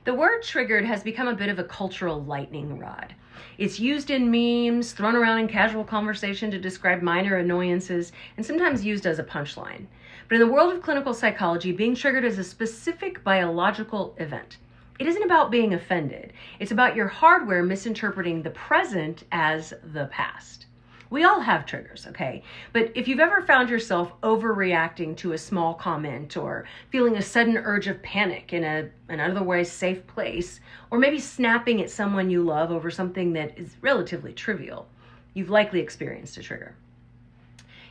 The word triggered has become a bit of a cultural lightning rod. It's used in memes, thrown around in casual conversation to describe minor annoyances, and sometimes used as a punchline. But in the world of clinical psychology, being triggered is a specific biological event. It isn't about being offended. It's about your hardware misinterpreting the present as the past. We all have triggers, okay? But if you've ever found yourself overreacting to a small comment or feeling a sudden urge of panic in an otherwise safe place, or maybe snapping at someone you love over something that is relatively trivial, you've likely experienced a trigger.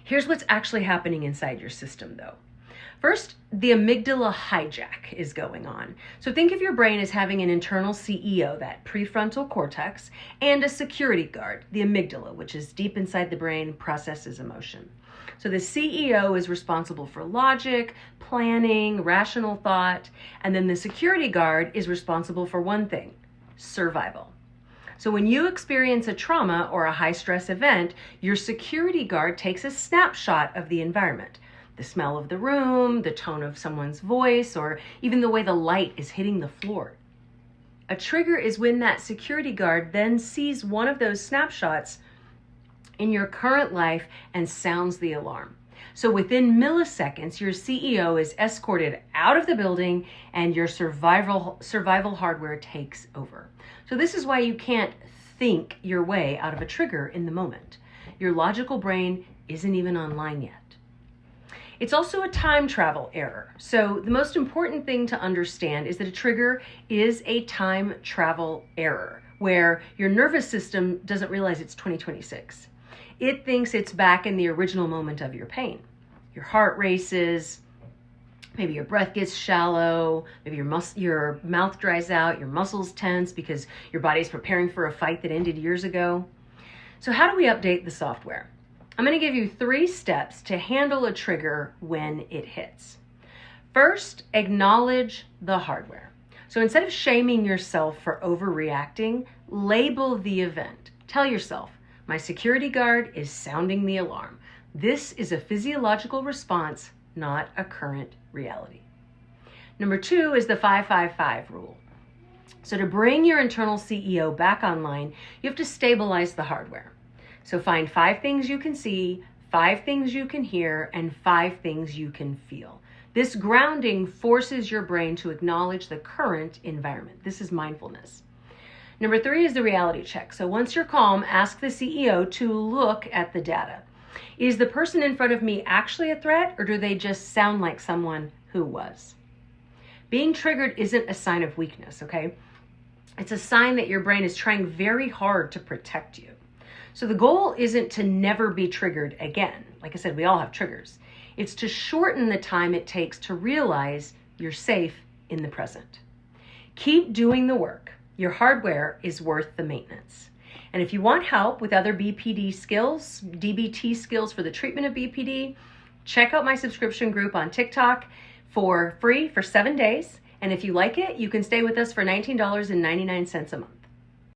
Here's what's actually happening inside your system, though. First, the amygdala hijack is going on. So think of your brain as having an internal CEO, that prefrontal cortex, and a security guard, the amygdala, which is deep inside the brain, processes emotion. So the CEO is responsible for logic, planning, rational thought, and then the security guard is responsible for one thing: survival. So when you experience a trauma or a high-stress event, your security guard takes a snapshot of the environment. The smell of the room, the tone of someone's voice, or even the way the light is hitting the floor. A trigger is when that security guard then sees one of those snapshots in your current life and sounds the alarm. So within milliseconds, your CEO is escorted out of the building and your survival hardware takes over. So this is why you can't think your way out of a trigger in the moment. Your logical brain isn't even online yet. It's also a time travel error. So the most important thing to understand is that a trigger is a time travel error where your nervous system doesn't realize it's 2026. It thinks it's back in the original moment of your pain. Your heart races, maybe your breath gets shallow, maybe your mouth dries out, your muscles tense because your body's preparing for a fight that ended years ago. So how do we update the software? I'm going to give you 3 steps to handle a trigger when it hits. First, acknowledge the hardware. So instead of shaming yourself for overreacting, label the event. Tell yourself, my security guard is sounding the alarm. This is a physiological response, not a current reality. Number 2 is the 5-5-5 rule. So to bring your internal CEO back online, you have to stabilize the hardware. So find 5 things you can see, 5 things you can hear, and 5 things you can feel. This grounding forces your brain to acknowledge the current environment. This is mindfulness. Number 3 is the reality check. So once you're calm, ask the CEO to look at the data. Is the person in front of me actually a threat, or do they just sound like someone who was? Being triggered isn't a sign of weakness, okay? It's a sign that your brain is trying very hard to protect you. So the goal isn't to never be triggered again. Like I said, we all have triggers. It's to shorten the time it takes to realize you're safe in the present. Keep doing the work. Your hardware is worth the maintenance. And if you want help with other BPD skills, DBT skills for the treatment of BPD, check out my subscription group on TikTok for free for 7 days. And if you like it, you can stay with us for $19.99 a month.